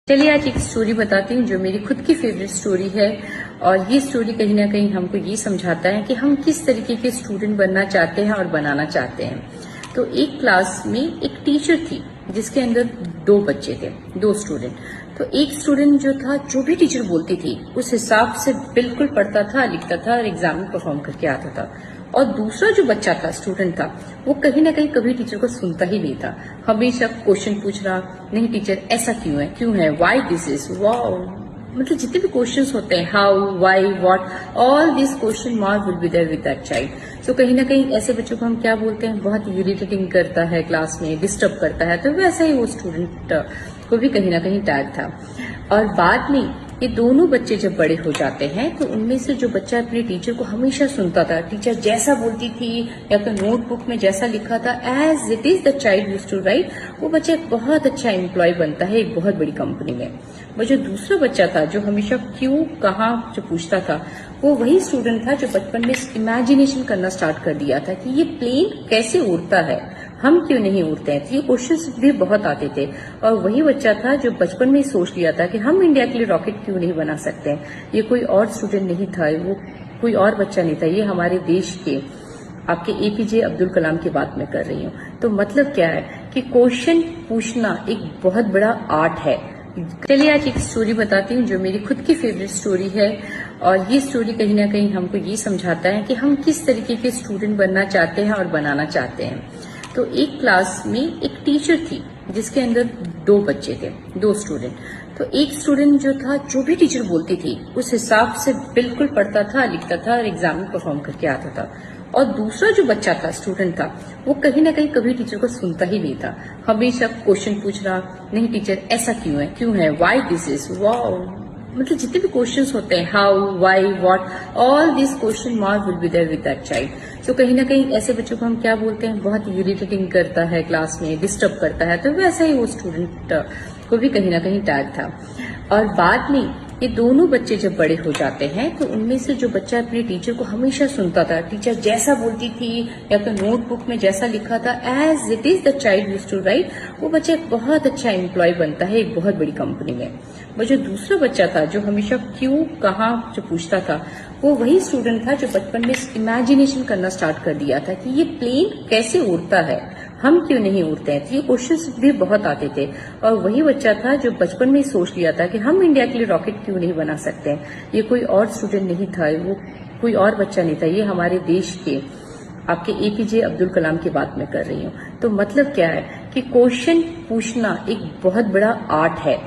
चलिए आज एक स्टोरी बताती हूँ जो मेरी खुद की फेवरेट स्टोरी है। और ये स्टोरी कहीं ना कहीं हमको ये समझाता है कि हम किस तरीके के स्टूडेंट बनना चाहते हैं और बनाना चाहते हैं। तो एक क्लास में एक टीचर थी जिसके अंदर दो बच्चे थे, दो स्टूडेंट। तो एक स्टूडेंट जो था, जो भी टीचर बोलती थी उस हिसाब से बिल्कुल पढ़ता था, लिखता था और एग्जाम में परफॉर्म करके आता था। और दूसरा जो बच्चा था, स्टूडेंट था, वो कहीं ना कहीं कभी टीचर को सुनता ही नहीं था। हमेशा क्वेश्चन पूछ रहा, नहीं टीचर ऐसा क्यों है, व्हाई दिस इज, वाओ, मतलब जितने भी क्वेश्चंस होते हैं, how, why, what, all this question mark will be there with that child. So कहीं ना कहीं ऐसे बच्चों को हम क्या बोलते हैं, बहुत इरिटेटिंग करता है, क्लास में डिस्टर्ब करता है। तो वैसा ही वो स्टूडेंट को भी कहीं ना कहीं टैग था। और बाद में ये दोनों बच्चे जब बड़े हो जाते हैं तो उनमें से जो बच्चा अपने टीचर को हमेशा सुनता था, टीचर जैसा बोलती थी या तो नोटबुक में जैसा लिखा था, as it is the child used to write, वो बच्चा एक बहुत अच्छा एम्प्लॉय बनता है एक बहुत बड़ी कंपनी में। वो जो दूसरा बच्चा था जो हमेशा क्यों कहाँ जो पूछता था, वो वही स्टूडेंट था जो बचपन में इमेजिनेशन करना स्टार्ट कर दिया था कि ये प्लेन कैसे उड़ता है, हम क्यों नहीं उड़ते हैं। तो ये क्वेश्चंस भी बहुत आते थे। और वही बच्चा था जो बचपन में ही सोच लिया था कि हम इंडिया के लिए रॉकेट क्यों नहीं बना सकते हैं। ये कोई और स्टूडेंट नहीं था, वो कोई और बच्चा नहीं था, ये हमारे देश के आपके एपीजे अब्दुल कलाम की बात मैं कर रही हूँ। तो मतलब क्या है कि क्वेश्चन पूछना एक बहुत बड़ा आर्ट है। चलिए आज एक स्टोरी बताती हूँ जो मेरी खुद की फेवरेट स्टोरी है। और ये स्टोरी कहीं ना कहीं हमको ये समझाता है कि हम किस तरीके के स्टूडेंट बनना चाहते हैं और बनाना चाहते हैं। तो एक क्लास में एक टीचर थी जिसके अंदर दो बच्चे थे, दो स्टूडेंट। तो एक स्टूडेंट जो था, जो भी टीचर बोलती थी उस हिसाब से बिल्कुल पढ़ता था, लिखता था और एग्जाम में परफॉर्म करके आता था। और दूसरा जो बच्चा था, स्टूडेंट था, वो कहीं ना कहीं कभी टीचर को सुनता ही नहीं था। हमेशा क्वेश्चन पूछ रहा, नहीं टीचर ऐसा क्यों है, व्हाई दिस इज, वाओ, मतलब जितने भी क्वेश्चंस होते हैं, how, why, what, all this question mark will be there with that child. So कहीं ना कहीं ऐसे बच्चों को हम क्या बोलते हैं, बहुत इरिटेटिंग करता है, क्लास में डिस्टर्ब करता है। तो वैसा ही वो स्टूडेंट को भी कहीं ना कहीं टैग था। और बाद में ये दोनों बच्चे जब बड़े हो जाते हैं तो उनमें से जो बच्चा अपने टीचर को हमेशा सुनता था, टीचर जैसा बोलती थी या तो नोटबुक में जैसा लिखा था, as it is the child used to write, वो बच्चा एक बहुत अच्छा एम्प्लॉय बनता है एक बहुत बड़ी कंपनी में। वो जो दूसरा बच्चा था जो हमेशा क्यों कहाँ जो पूछता था, वो वही स्टूडेंट था जो बचपन में इमेजिनेशन करना स्टार्ट कर दिया था कि ये प्लेन कैसे उड़ता है, हम क्यों नहीं उड़ते हैं। तो ये क्वेश्चंस भी बहुत आते थे। और वही बच्चा था जो बचपन में ही सोच लिया था कि हम इंडिया के लिए रॉकेट क्यों नहीं बना सकते हैं। ये कोई और स्टूडेंट नहीं था, वो कोई और बच्चा नहीं था, ये हमारे देश के आपके एपीजे अब्दुल कलाम की बात मैं कर रही हूँ। तो मतलब क्या है कि क्वेश्चन पूछना एक बहुत बड़ा आर्ट है।